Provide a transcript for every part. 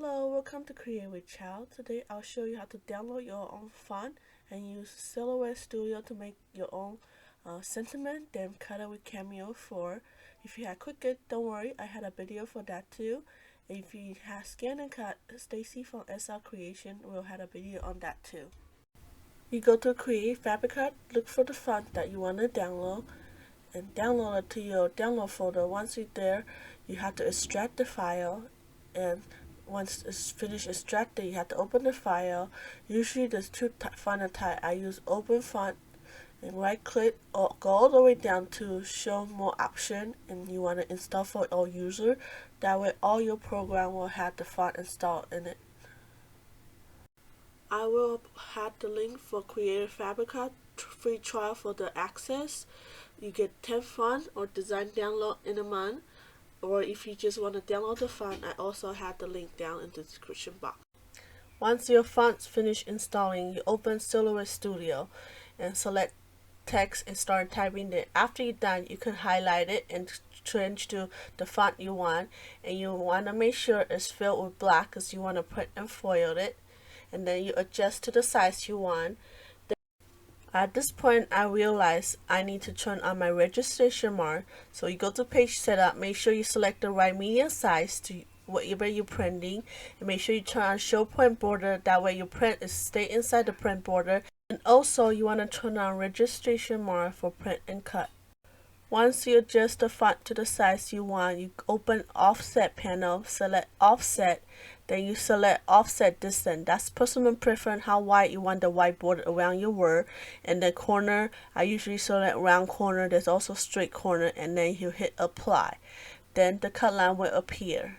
Hello, welcome to Create with Child. Today I'll show you how to download your own font and use Silhouette Studio to make your own sentiment, then cut it with Cameo 4. If you had Cricut, don't worry, I had a video for that too. And if you have Scan and Cut, Stacy from SL Creation will have a video on that too. You go to Create Fabric Cut, look for the font that you want to download, and download it to your download folder. Once you're there, you have to extract the file, and once it's finished extracting, you have to open the file. Usually there's two font types. I use open font and right click or go all the way down to show more option, and you want to install for all user. That way all your program will have the font installed in it. I will have the link for Creative Fabric Cut free trial for the access. You get 10 font or design download in a month. Or if you just want to download the font, I also have the link down in the description box. Once your font's finished installing, you open Silhouette Studio and select text and start typing it. After you're done, you can highlight it and change to the font you want. And you want to make sure it's filled with black because you want to print and foil it. And then you adjust to the size you want. At this point, I realized I need to turn on my registration mark. So you go to page setup, make sure you select the right medium size to whatever you're printing, and make sure you turn on show print border. That way your print is stay inside the print border. And also you want to turn on registration mark for print and cut. Once you adjust the font to the size you want, you open offset panel, select offset, then you select offset distance. That's personal preference, how wide you want the white border around your word. And then corner, I usually select round corner. There's also straight corner, and then you hit apply. Then the cut line will appear.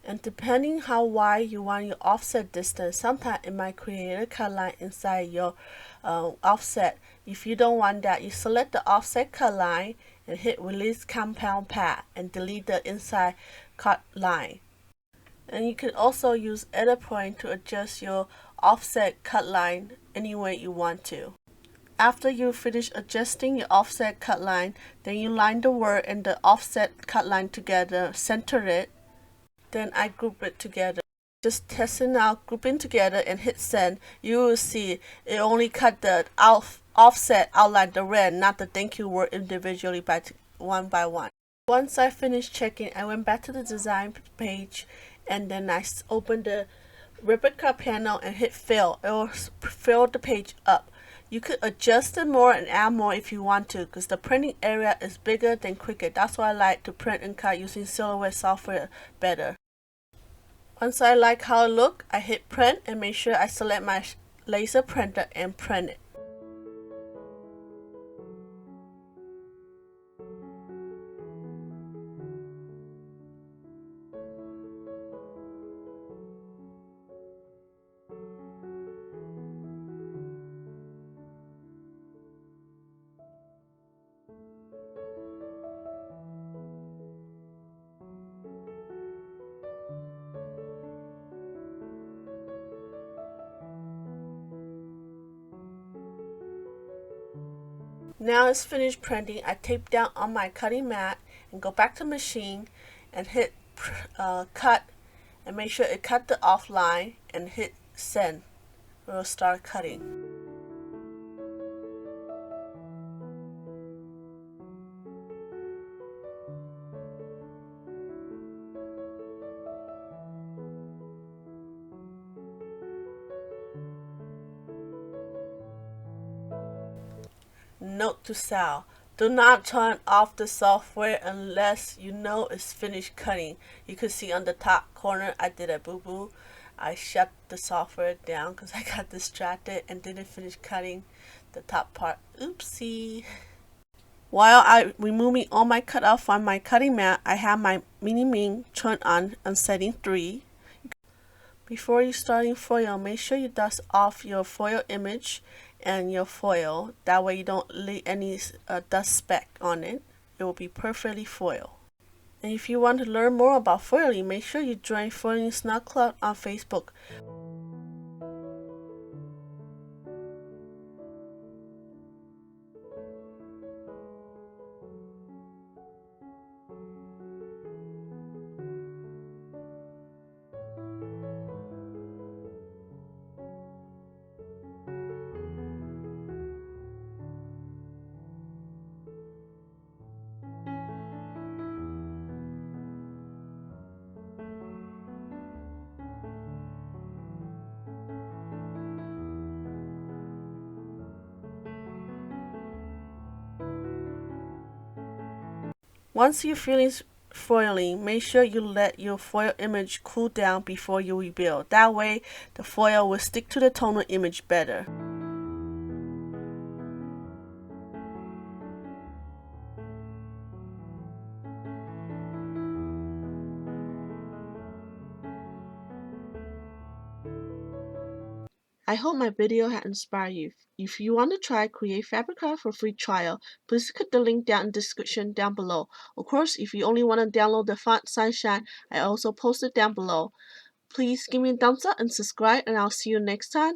And depending how wide you want your offset distance, sometimes it might create a cut line inside your offset. If you don't want that, you select the offset cut line and hit release compound pad and delete the inside cut line. And you can also use edit point to adjust your offset cut line any way you want to. After you finish adjusting your offset cut line, then you line the word and the offset cut line together, center it. Then I group it together. Just testing out, grouping together, and hit send. You will see it only cut the offset outline, the red, not the thank you word individually one by one. Once I finished checking, I went back to the design page, and then I opened the replica panel and hit fill. It will fill the page up. You could adjust it more and add more if you want to, because the printing area is bigger than Cricut. That's why I like to print and cut using Silhouette software better. Once I like how it looks, I hit print and make sure I select my laser printer and print it. Now it's finished printing. I tape down on my cutting mat and go back to machine and hit cut and make sure it cut the offline and hit send. We'll start cutting. Note to self: do not turn off the software unless you know it's finished cutting. You can see on the top corner I did a boo-boo. I shut the software down because I got distracted and didn't finish cutting the top part. Oopsie. While I removing all my cut off from my cutting mat, I have my mini min turned on setting 3. Before you starting foil, make sure you dust off your foil image and your foil. That way you don't leave any dust speck on it. It will be perfectly foil. And if you want to learn more about foiling, make sure you join Foiling Snug Club on Facebook. Once you finish foiling, make sure you let your foil image cool down before you rebuild. That way, the foil will stick to the toner image better. I hope my video had inspired you. If you want to try Create Fabric Craft for free trial, please click the link down in the description down below. Of course, if you only want to download the font Sunshine, I also posted down below. Please give me a thumbs up and subscribe, and I'll see you next time.